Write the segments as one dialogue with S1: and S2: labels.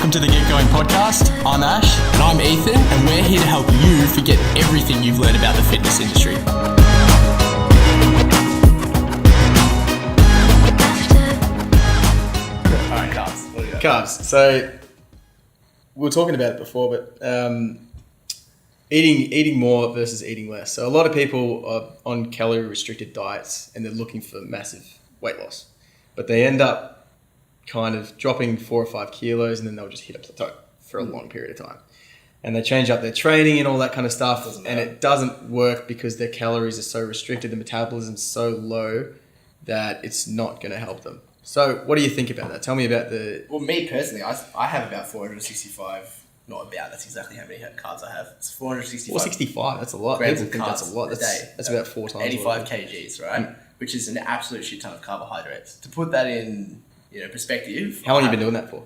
S1: Welcome to the Get Going podcast. I'm Ash. And I'm Ethan, and we're here to help you forget everything you've learned about the fitness industry.
S2: Alright, carbs. What do you got?
S1: Carbs. So, we were talking about it before, but eating more versus eating less. So a lot of people are on calorie restricted diets and they're looking for massive weight loss, but they end up kind of dropping 4 or 5 kilos and then they'll just hit a plateau for a long period of time. And they change up their training and all that kind of stuff, and it doesn't work because their calories are so restricted, the metabolism's so low that it's not going to help them. So what do you think about that? Tell me about the...
S2: Well, me personally, I have about 465, not about, that's exactly how many carbs I have. It's 465.
S1: 465, that's a lot.
S2: Grams
S1: People
S2: of
S1: think that's a lot.
S2: a day.
S1: That's about 4 times.
S2: 85 kgs, right? Which is an absolute shit ton of carbohydrates. To put that in, perspective.
S1: How long have you been doing that for?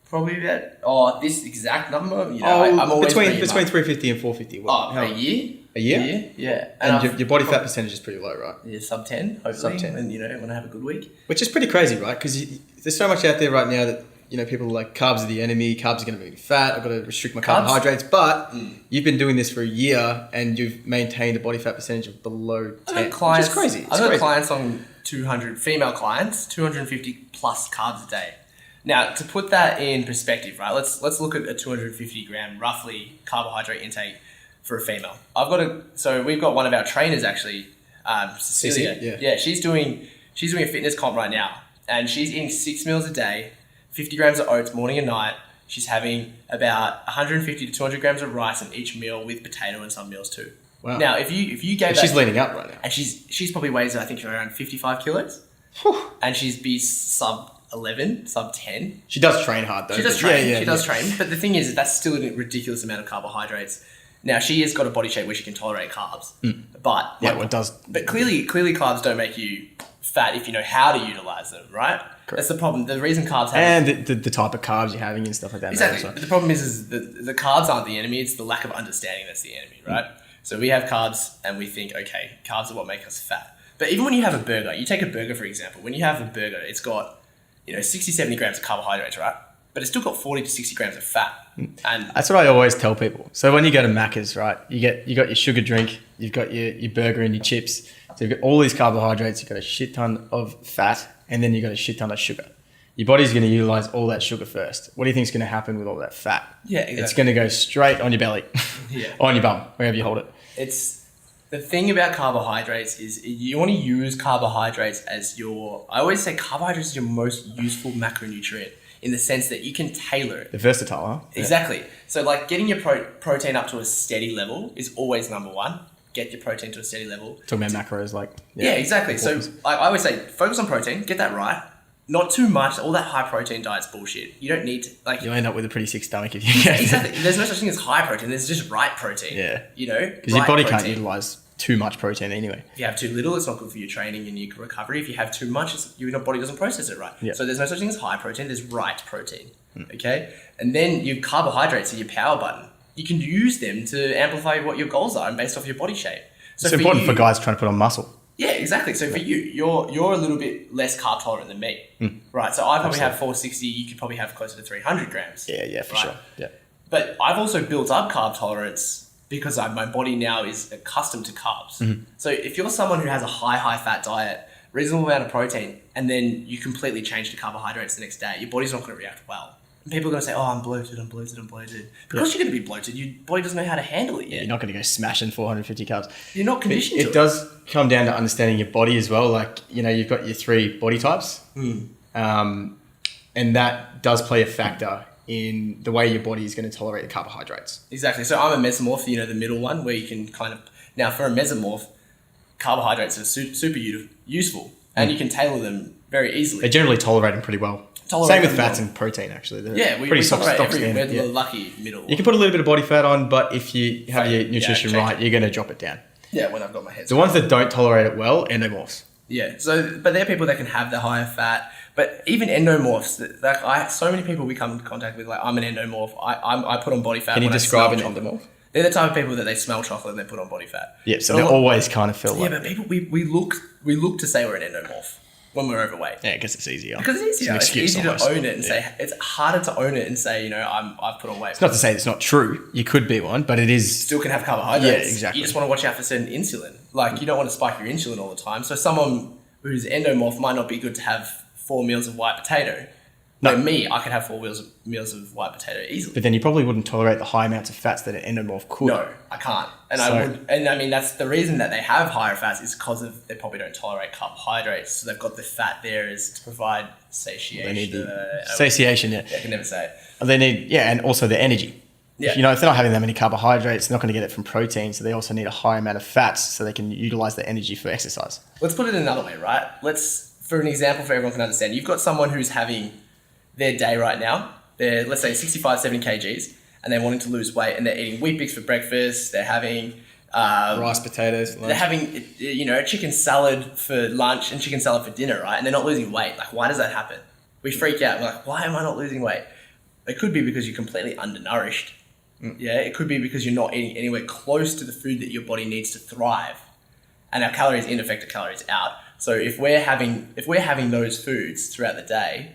S2: Probably about, this exact number, I'm always
S1: between 350 and 450.
S2: A year.
S1: A year?
S2: Yeah.
S1: And your body fat percentage is pretty low, right?
S2: Yeah, sub 10, hopefully.
S1: Sub 10.
S2: And, when I have a good week.
S1: Which is pretty crazy, right? Because there's so much out there right now that, people are like, carbs are the enemy, carbs are going to make me fat, I've got to restrict my carbohydrates. But you've been doing this for a year and you've maintained a body fat percentage of below 10, which is crazy.
S2: I've got clients on 200, female clients, 250 plus carbs a day. Now, to put that in perspective, right, let's look at a 250 gram roughly carbohydrate intake for a female. So we've got one of our trainers actually, Cecilia. Yeah, she's doing a fitness comp right now, and she's eating 6 meals a day, 50 grams of oats morning and night. She's having about 150 to 200 grams of rice in each meal with potato and some meals too.
S1: Wow.
S2: Now, if you gave
S1: she's leaning up right now,
S2: and she's probably weighs I think around 55 kilos, and she's be sub 11, sub 10.
S1: She does train hard though.
S2: She does train. She does train, but the thing is, that's still a ridiculous amount of carbohydrates. Now she has got a body shape where she can tolerate carbs, but
S1: it does.
S2: But clearly carbs don't make you fat if you know how to utilize them, right? Correct. That's the problem. The reason carbs have...
S1: And the type of carbs you're having and stuff like that.
S2: Exactly. But the problem is the carbs aren't the enemy. It's the lack of understanding that's the enemy, right? So we have carbs and we think, okay, carbs are what make us fat. But even when you have a burger, you take a burger, for example. When you have a burger, it's got 60, 70 grams of carbohydrates, right? But it's still got 40 to 60 grams of fat. And
S1: that's what I always tell people. So when you go to Macca's, right, you got your sugar drink, you've got your burger and your chips. So you've got all these carbohydrates, you've got a shit ton of fat, and then you've got a shit ton of sugar. Your body's going to utilize all that sugar first. What do you think is going to happen with all that fat?
S2: Yeah, exactly.
S1: It's going to go straight on your belly, on your bum, wherever you hold it.
S2: It's the thing about carbohydrates is you want to use carbohydrates as I always say carbohydrates is your most useful macronutrient in the sense that you can tailor it.
S1: They're versatile, huh?
S2: Exactly. Yeah. So like getting your protein up to a steady level is always number one. Get your protein to a steady level.
S1: Talking about macros, like...
S2: Yeah, exactly. So I always say, focus on protein, get that right. Not too much. All that high protein diet's bullshit. You don't need to...
S1: You'll end up with a pretty sick stomach if you get
S2: Exactly. There's no such thing as high protein. There's just right protein.
S1: Yeah.
S2: Because
S1: your body can't utilize too much protein anyway.
S2: If you have too little, it's not good for your training and your recovery. If you have too much, your body doesn't process it right.
S1: Yeah.
S2: So there's no such thing as high protein. There's right protein. Okay? And then your carbohydrates are your power button. You can use them to amplify what your goals are and based off your body shape. So
S1: it's important for guys trying to put on muscle.
S2: Yeah, exactly. So for you, you're a little bit less carb tolerant than me, right? So I probably have 460. You could probably have closer to 300 grams.
S1: Yeah, for sure. Yeah.
S2: But I've also built up carb tolerance because my body now is accustomed to carbs. So if you're someone who has a high fat diet, reasonable amount of protein, and then you completely change to carbohydrates the next day, your body's not going to react well. And people are going to say, oh, I'm bloated. Because you're going to be bloated, your body doesn't know how to handle it yet.
S1: You're not going to go smashing 450 carbs.
S2: You're not conditioned to it.
S1: It does come down to understanding your body as well. Like, you've got your 3 body types. And that does play a factor in the way your body is going to tolerate the carbohydrates.
S2: Exactly. So I'm a mesomorph, the middle one, where you can kind of... Now, for a mesomorph, carbohydrates are super useful, and you can tailor them very easily.
S1: They generally tolerate them pretty well. Same with fats and protein, actually. They're
S2: we tolerate we're the lucky middle.
S1: You can put a little bit of body fat on, but if you have your nutrition right, you're going to drop it down.
S2: Yeah, when I've got my head.
S1: The ones that don't tolerate it well, endomorphs.
S2: Yeah, but they're people that can have the higher fat. But even endomorphs, so many people we come into contact with, like, I'm an endomorph. I put on body fat.
S1: Can you describe an endomorph?
S2: They're the type of people that they smell chocolate and they put on body fat.
S1: Yeah, so they always kind of feel like...
S2: Yeah, but people, we look to say we're an endomorph. when we're overweight.
S1: Yeah, I guess it's easier.
S2: Because it's easier. It's easier to own it and say, it's harder to own it and say, I've put on weight.
S1: It's not to say it's not true. You could be one, but it is.
S2: Still can have carbohydrates.
S1: Yeah, exactly.
S2: You just want to watch out for certain insulin. Like, you don't want to spike your insulin all the time. So someone who's endomorph might not be good to have 4 meals of white potato.
S1: No.
S2: Like me, I could have 4 meals of white potato easily.
S1: But then you probably wouldn't tolerate the high amounts of fats that an endomorph could.
S2: No, I can't. And that's the reason that they have higher fats is because they probably don't tolerate carbohydrates. So they've got the fat there is to provide satiation.
S1: They need satiation, yeah.
S2: I can never say it.
S1: They need, and also the energy.
S2: Yeah.
S1: If they're not having that many carbohydrates, they're not going to get it from protein. So they also need a high amount of fats so they can utilize the energy for exercise.
S2: Let's put it another way, right? For an example for everyone can understand, you've got someone who's having their day right now, they're, let's say, 65, 70 kgs, and they're wanting to lose weight, and they're eating Wheat Bix for breakfast, they're having
S1: rice, potatoes, lunch.
S2: They're having, a chicken salad for lunch and chicken salad for dinner, right? And they're not losing weight. Like, why does that happen? We freak out. We're like, why am I not losing weight? It could be because you're completely undernourished. Yeah, it could be because you're not eating anywhere close to the food that your body needs to thrive. And our calories in affect our calories out. So if we're having those foods throughout the day,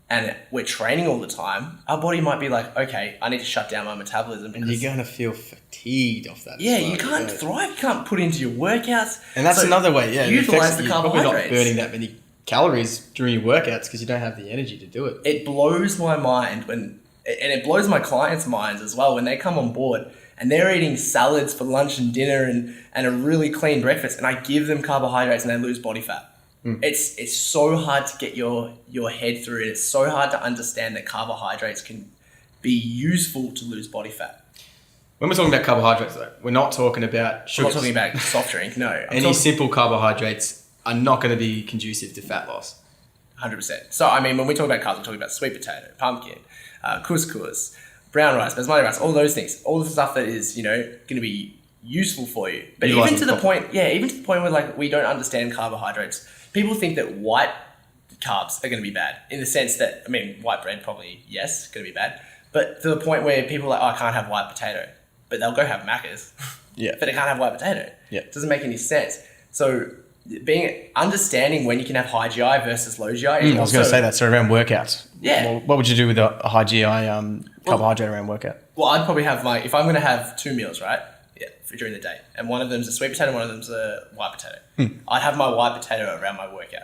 S2: and we're training all the time, our body might be like, okay, I need to shut down my metabolism.
S1: And you're going to feel fatigued off that.
S2: Yeah, you can't thrive, you can't put into your workouts.
S1: And that's another way, yeah.
S2: Utilize the carbohydrates.
S1: You're probably not burning that many calories during your workouts because you don't have the energy to do it.
S2: It blows my mind and it blows my clients' minds as well when they come on board and they're eating salads for lunch and dinner and a really clean breakfast, and I give them carbohydrates and they lose body fat. It's so hard to get your head through it. It's so hard to understand that carbohydrates can be useful to lose body fat.
S1: When we're talking about carbohydrates, though, we're not talking about sugar.
S2: I'm not talking about soft drink, no.
S1: Simple carbohydrates are not going to be conducive to fat loss.
S2: 100%. So, when we talk about carbs, we're talking about sweet potato, pumpkin, couscous, brown rice, basmati rice, all those things, all the stuff that is, going to be useful for you. But even to the point where we don't understand carbohydrates, people think that white carbs are going to be bad in the sense that, white bread probably, yes, going to be bad. But to the point where people are like, I can't have white potato. But they'll go have Macca's.
S1: Yeah.
S2: But they can't have white potato.
S1: Yeah.
S2: It doesn't make any sense. So understanding when you can have high GI versus low GI.
S1: I was going to say that. So around workouts.
S2: Yeah.
S1: Well, what would you do with a high GI carbohydrate around workout?
S2: Well, I'd probably have if I'm going to have 2 meals, right? Yeah, for during the day. And one of them's a sweet potato, one of them's a white potato. I'd have my white potato around my workout.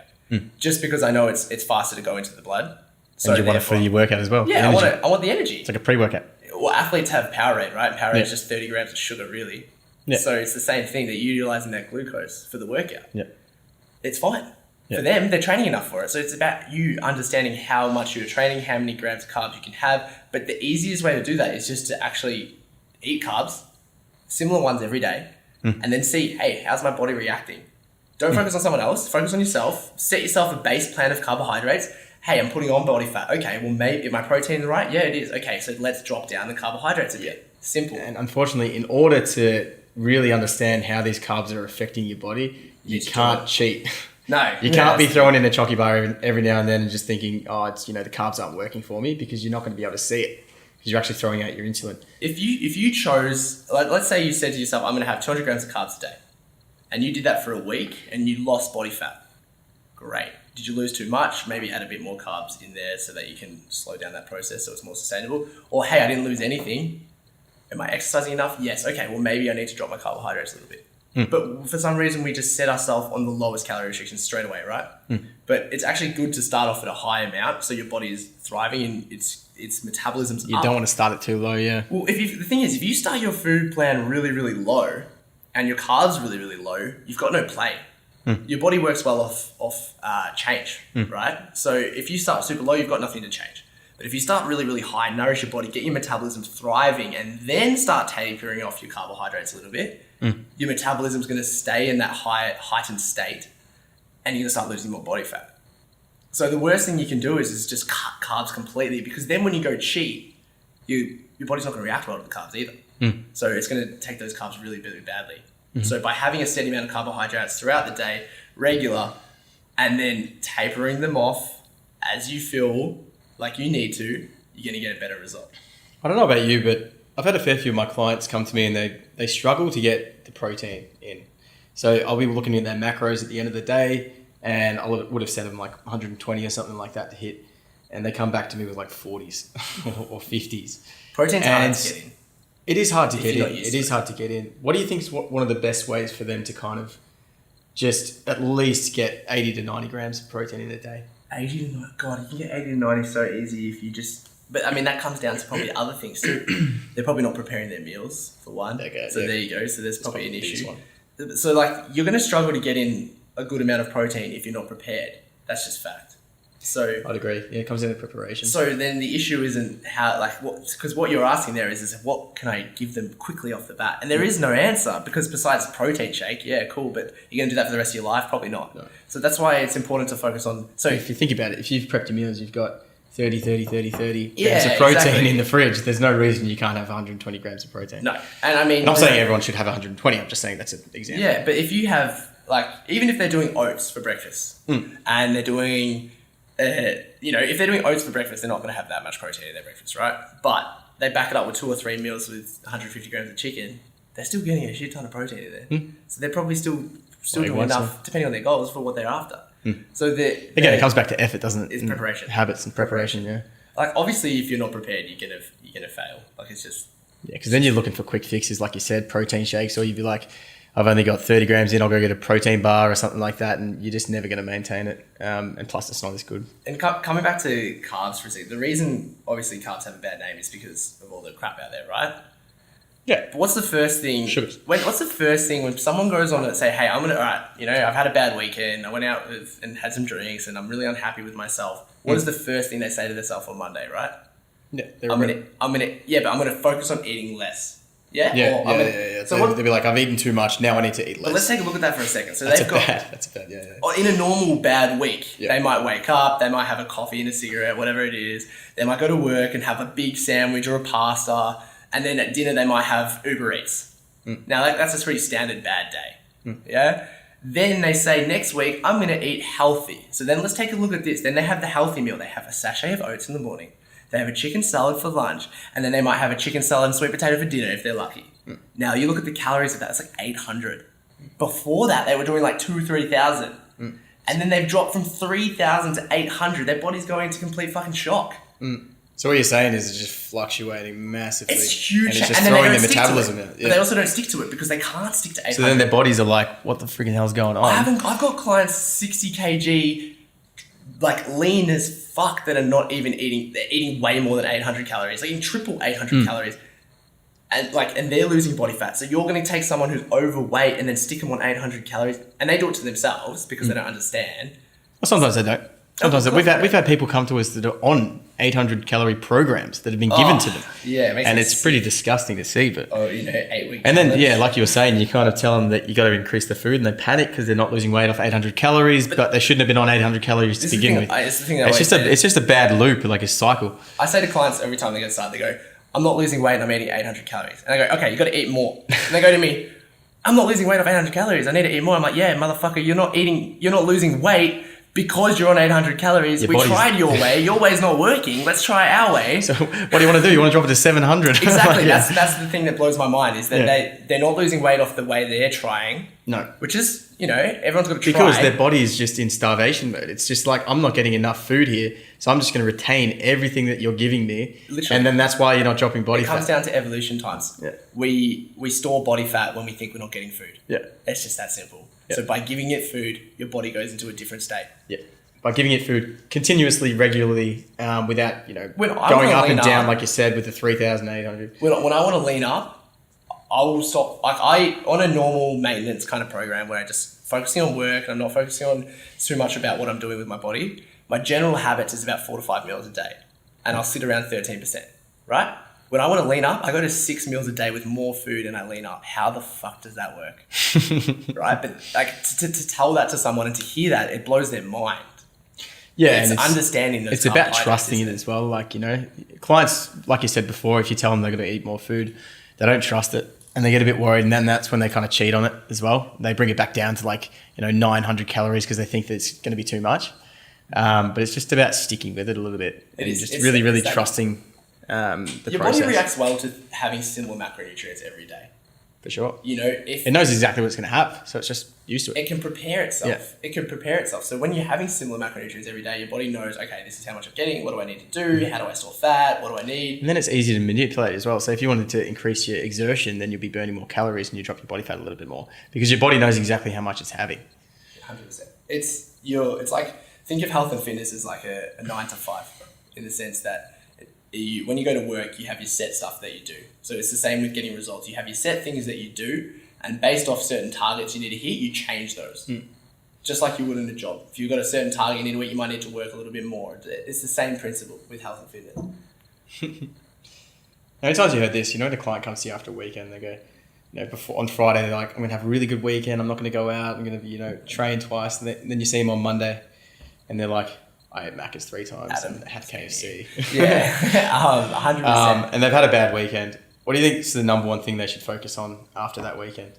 S2: Just because I know it's faster to go into the blood. So
S1: and you want it for your workout as well.
S2: Yeah, I want the energy.
S1: It's like a pre-workout.
S2: Well, athletes have Powerade, right? Powerade is just 30 grams of sugar, really. Yeah. So it's the same thing that you're utilizing that glucose for the workout.
S1: Yeah.
S2: It's fine. Yeah. For them, they're training enough for it. So it's about you understanding how much you're training, how many grams of carbs you can have. But the easiest way to do that is just to actually eat carbs, similar ones every day, and then see, hey, how's my body reacting? Don't focus on someone else. Focus on yourself. Set yourself a base plan of carbohydrates. Hey, I'm putting on body fat. Okay, well, maybe if my protein's right, yeah, it is. Okay, so let's drop down the carbohydrates a bit. Simple.
S1: And unfortunately, in order to really understand how these carbs are affecting your body, you can't cheat.
S2: No.
S1: You can't be throwing in a chocky bar every now and then and just thinking, it's the carbs aren't working for me, because you're not going to be able to see it because you're actually throwing out your insulin.
S2: If you chose, let's say you said to yourself, I'm going to have 200 grams of carbs a day, and you did that for a week and you lost body fat. Great. Did you lose too much? Maybe add a bit more carbs in there so that you can slow down that process so it's more sustainable. Or, hey, I didn't lose anything. Am I exercising enough? Yes. Okay, well, maybe I need to drop my carbohydrates a little bit. But for some reason, we just set ourselves on the lowest calorie restrictions straight away, right? But it's actually good to start off at a high amount so your body is thriving and its metabolism's up.
S1: You don't want to start it too low, yeah.
S2: Well, the thing is, if you start your food plan really, really low and your carbs really, really low, you've got no play. Your body works well off change, right? So if you start super low, you've got nothing to change. But if you start really, really high, nourish your body, get your metabolism thriving, and then start tapering off your carbohydrates a little bit, your metabolism's going to stay in that heightened state, and you're going to start losing more body fat. So the worst thing you can do is just cut carbs completely, because then when you go cheat, your body's not going to react well to the carbs either. So it's going to take those carbs really, really badly. So by having a steady amount of carbohydrates throughout the day, regular, and then tapering them off as you feel like you need to, you're going to get a better result.
S1: I don't know about you, but I've had a fair few of my clients come to me and they struggle to get the protein in. So I'll be looking at their macros at the end of the day, and I would have set them like 120 or something like that to hit, and they come back to me with like 40s or 50s.
S2: Protein's hard to get in.
S1: It is hard to get in. It is hard to get in. What do you think is one of the best ways for them to kind of just at least get 80 to 90 grams of protein in a day?
S2: 80 to 90, God, you can get 80 to 90 so easy if you just... But, I mean, that comes down to probably other things too. They're probably not preparing their meals, for one.
S1: Okay,
S2: so there you go. So there's probably an issue.
S1: One.
S2: So, like, you're going to struggle to get in a good amount of protein if you're not prepared. That's just fact. So
S1: I'd agree. Yeah, it comes into preparation.
S2: So then the issue isn't how, like, because what you're asking there is what can I give them quickly off the bat? And there is no answer, because besides protein shake, yeah, cool, but you're going to do that for the rest of your life? Probably not. No. So that's why it's important to focus on... So
S1: if you think about it, if you've prepped your meals, you've got 30 grams
S2: yeah,
S1: of protein
S2: exactly.
S1: in the fridge. There's no reason you can't have 120 grams of protein.
S2: No. And I mean...
S1: I'm not saying everyone should have 120. I'm just saying that's an example.
S2: Yeah, but if you have, like, even if they're doing oats for breakfast and they're doing... if they're doing oats for breakfast, they're not going to have that much protein in their breakfast, right? But they back it up with 2 or 3 meals with 150 grams of chicken. They're still getting a shit ton of protein in there. So they're probably still doing enough, depending on their goals, for what they're after. So again,
S1: it comes back to effort, doesn't it?
S2: It's preparation,
S1: habits, and preparation. Yeah.
S2: Like, obviously, if you're not prepared, you're gonna fail. Like, it's just
S1: because then you're looking for quick fixes, like you said, protein shakes, or you'd be like, I've only got 30 grams in, I'll go get a protein bar or something like that, and you're just never going to maintain it. And plus, it's not as good. And
S2: coming back to carbs for a second, the reason, obviously, carbs have a bad name is because of all the crap out there, right?
S1: Yeah.
S2: But what's the first thing...
S1: Sugars.
S2: What's the first thing when someone goes on and say, hey, all right, I've had a bad weekend, I went out and had some drinks, and I'm really unhappy with myself. What is the first thing they say to themselves on Monday, right?
S1: Yeah.
S2: I'm gonna focus on eating less. Yeah?
S1: Yeah. So they'll be like, I've eaten too much, now I need to eat less.
S2: But let's take a look at that for a second. So
S1: that's bad, yeah.
S2: In a normal bad week, they might wake up, they might have a coffee and a cigarette, whatever it is. They might go to work and have a big sandwich or a pasta, and then at dinner they might have Uber Eats. Now that's a pretty standard bad day. Yeah? Then they say, next week, I'm going to eat healthy. So then let's take a look at this. Then they have the healthy meal. They have a sachet of oats in the morning. They have a chicken salad for lunch, and then they might have a chicken salad and sweet potato for dinner if they're lucky. Now, you look at the calories of that, it's like 800. Before that, they were doing like 2,000 or 3,000. And then they've dropped from 3,000 to 800. Their body's going into complete fucking shock.
S1: So what you're saying is it's just fluctuating massively.
S2: It's huge.
S1: And it's just throwing their metabolism out.
S2: But they also don't stick to it because they can't stick to 800.
S1: So then their bodies are like, what the freaking hell's going on?
S2: I've got clients 60 kg, like lean as fuck, that are not even eating. They're eating way more than 800 calories, like eating triple 800 calories, and they're losing body fat. So you're going to take someone who's overweight and then stick them on 800 calories, and they do it to themselves because they don't understand.
S1: Well, sometimes they don't. Sometimes we've had people come to us that are on 800 calorie programs that have been given to them.
S2: Yeah,
S1: and it's pretty disgusting to see. But
S2: 8 weeks.
S1: And then like you were saying, you kind of tell them that you got to increase the food, and they panic because they're not losing weight off 800 calories, but they shouldn't have been on 800 calories to begin with. It's just a bad loop, like a cycle.
S2: I say to clients every time they get started, they go, "I'm not losing weight, and I'm eating 800 calories." And I go, "Okay, you got to eat more." And they go to me, "I'm not losing weight off 800 calories. I need to eat more." I'm like, "Yeah, motherfucker, you're not losing weight because you're on 800 calories. We tried your way. Your way's not working. Let's try our way."
S1: So what do you want to do? You want to drop it to 700?
S2: Exactly. That's the thing that blows my mind, is that they're not losing weight off the way they're trying.
S1: No.
S2: Which is, everyone's got to try.
S1: Because their body is just in starvation mode. It's just like, I'm not getting enough food here, so I'm just going to retain everything that you're giving me. Literally. And then that's why you're not dropping body fat.
S2: It comes down to evolution times.
S1: Yeah.
S2: We store body fat when we think we're not getting food.
S1: Yeah.
S2: It's just that simple.
S1: Yeah.
S2: So by giving it food, your body goes into a different state.
S1: Yeah. By giving it food continuously, regularly, without,
S2: going
S1: up and down, like you said, with the 3,800.
S2: When I want to lean up, I will stop. On a normal maintenance kind of program where I just focusing on work and I'm not focusing on too much about what I'm doing with my body, my general habit is about 4 to 5 meals a day, and I'll sit around 13%, right? When I want to lean up, I go to 6 meals a day with more food and I lean up. How the fuck does that work? Right? But like to tell that to someone and to hear that, it blows their mind.
S1: Yeah,
S2: it's understanding those.
S1: It's about trusting it as well. Like, clients, like you said before, if you tell them they're going to eat more food, they don't trust it and they get a bit worried, and then that's when they kind of cheat on it as well. They bring it back down to 900 calories because they think that it's going to be too much. But it's just about sticking with it a little bit and just really trusting the process.
S2: Your body reacts well to having similar macronutrients every day.
S1: For sure.
S2: You know, if
S1: it knows exactly what it's going to have, so it's just used to it.
S2: It can prepare itself.
S1: Yeah.
S2: It can prepare itself. So when you're having similar macronutrients every day, your body knows, okay, this is how much I'm getting. What do I need to do? How do I store fat? What do I need?
S1: And then it's easy to manipulate as well. So if you wanted to increase your exertion, then you'll be burning more calories and you drop your body fat a little bit more because your body knows exactly how much it's having.
S2: 100%. It's like, think of health and fitness as like a 9 to 5 in the sense that when you go to work, you have your set stuff that you do. So it's the same with getting results. You have your set things that you do, and based off certain targets you need to hit, you change those. Just like you would in a job. If you've got a certain target you need to hit, you might need to work a little bit more. It's the same principle with health and fitness.
S1: How many times you heard this? You know, the client comes to you after a weekend, they go, you know, before on Friday, they're like, I'm going to have a really good weekend. I'm not going to go out. I'm going to, you know, train twice. And then you see them on Monday and they're like, I ate Macca's 3 times and had KFC.
S2: Yeah, 100%.
S1: And they've had a bad weekend. What do you think is the number one thing they should focus on after that weekend?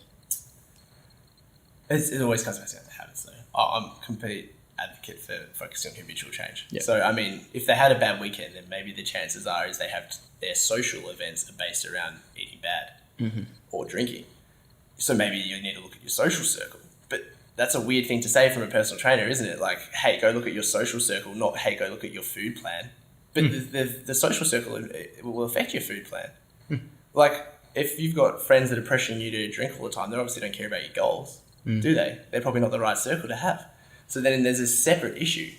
S2: It always comes back down to habits, though. I'm a complete advocate for focusing on habitual change.
S1: Yep.
S2: So, I mean, if they had a bad weekend, then maybe the chances are is they have their social events are based around eating bad or drinking. So maybe you need to look at your social circle. But that's a weird thing to say from a personal trainer, isn't it? Like, hey, go look at your social circle, not, hey, go look at your food plan. But the social circle, it will affect your food plan. Like, if you've got friends that are pressuring you to drink all the time, they obviously don't care about your goals, do they? They're probably not the right circle to have. So then there's a separate issue.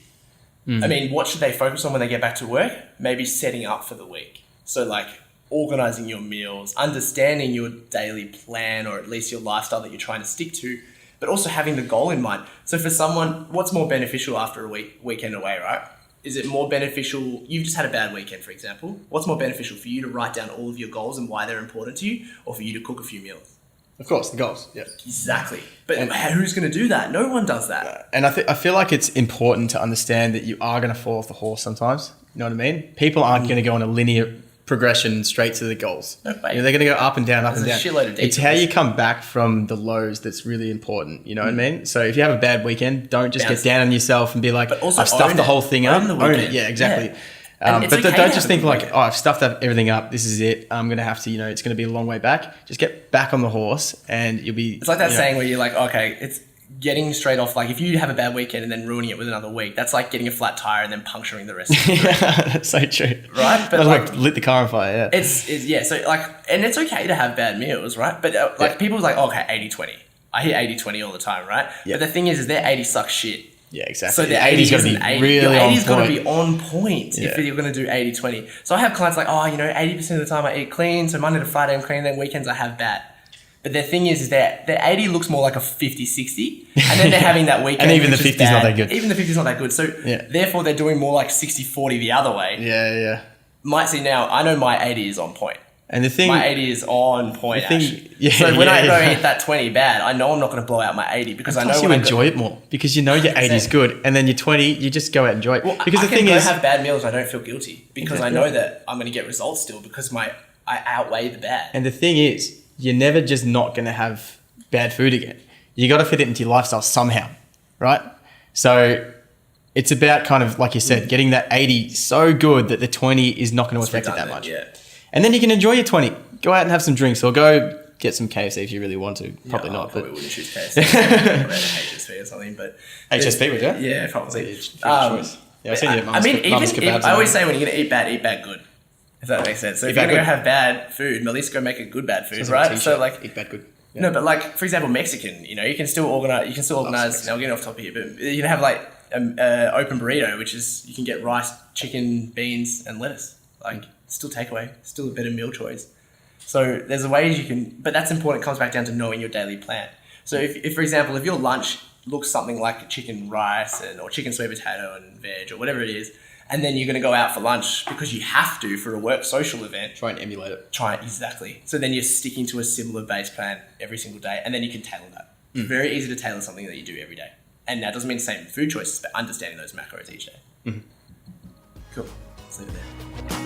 S2: I mean, what should they focus on when they get back to work? Maybe setting up for the week. So like organizing your meals, understanding your daily plan, or at least your lifestyle that you're trying to stick to, but also having the goal in mind. So for someone, what's more beneficial after a weekend away, right? Is it more beneficial, you've just had a bad weekend, for example. What's more beneficial, for you to write down all of your goals and why they're important to you, or for you to cook a few meals?
S1: Of course, the goals. Yeah.
S2: Exactly. But who's going to do that? No one does that.
S1: And I feel like it's important to understand that you are going to fall off the horse sometimes. You know what I mean? People aren't going to go on a linear progression straight to the goals.
S2: No way.
S1: You know, they're going to go up and down, up
S2: There's
S1: and down.
S2: a shitload of
S1: It's how you come back from the lows that's really important. You know what I mean? So if you have a bad weekend, don't just get down on yourself and be like,
S2: also
S1: I've stuffed the whole thing up. Own it. Yeah, exactly.
S2: Yeah.
S1: But
S2: okay
S1: don't just think like, oh, I've stuffed up everything up. This is it. I'm going to have to, you know, it's going to be a long way back. Just get back on the horse and you'll be...
S2: It's like that saying where you're like, okay, it's getting straight off. Like if you have a bad weekend and then ruining it with another week, that's like getting a flat tire and then puncturing the rest of it.
S1: Yeah, that's so true.
S2: Right?
S1: But like lit the car on fire, yeah.
S2: It's yeah, so like, and it's okay to have bad meals, right? But like people are like, oh, okay, 80-20. I hear 80-20 all the time, right?
S1: Yeah.
S2: But the thing is their 80 sucks shit.
S1: Yeah, exactly.
S2: So the 80's got to be
S1: really
S2: your 80's
S1: on
S2: got to
S1: point.
S2: be on point if you're going to do 80-20. So I have clients like, oh, you know, 80% of the time I eat clean, so Monday to Friday I'm clean, then weekends I have bad. But the thing is that their 80 looks more like a 50-60, and then they're having that weekend.
S1: And even the
S2: which is
S1: 50's not that good.
S2: Even the 50's not that good. So therefore they're doing more like 60-40 the other way.
S1: Yeah, yeah.
S2: Might see now, I know my 80 is on point.
S1: And the thing...
S2: My 80 is on point, actually.
S1: Yeah,
S2: so when I go eat that 20 bad, I know I'm not going to blow out my 80 because I know
S1: you enjoy it more because you know your 80 is good, and then your 20, you just go out and enjoy it.
S2: Well,
S1: because
S2: I
S1: the thing
S2: can
S1: is...
S2: have bad meals and I don't feel guilty because I know that I'm going to get results still because I outweigh the bad.
S1: And the thing is, you're never just not going to have bad food again. You got to fit it into your lifestyle somehow, right? So it's about kind of, like you said, getting that 80 so good that the 20 is not going to affect it that much.
S2: Yeah.
S1: And then you can enjoy your 20. Go out and have some drinks or go get some KFC if you really want to. Probably not.
S2: I probably wouldn't choose KFC. HSP or something, but...
S1: HSP, would you?
S2: Yeah, probably.
S1: Choice. Yeah, I've seen it.
S2: I mean, I always say when you're going to eat bad good. If that makes sense. So if you're going to go have bad food, at least go make a good bad food, right? So like...
S1: Eat bad good. Yeah.
S2: No, but like, for example, Mexican, you know, you can still organize, now we're getting off topic here, but you can have like open burrito, which is, you can get rice, chicken, beans, and lettuce. Like, still takeaway, still a better meal choice. So there's ways you can, but that's important. It comes back down to knowing your daily plan. So if for example, if your lunch looks something like chicken rice or chicken sweet potato and veg or whatever it is, and then you're going to go out for lunch because you have to for a work social event.
S1: Try and emulate it.
S2: Exactly. So then you're sticking to a similar base plan every single day, and then you can tailor that. It's very easy to tailor something that you do every day. And that doesn't mean the same food choices, but understanding those macros each day. Cool. Let's leave it there.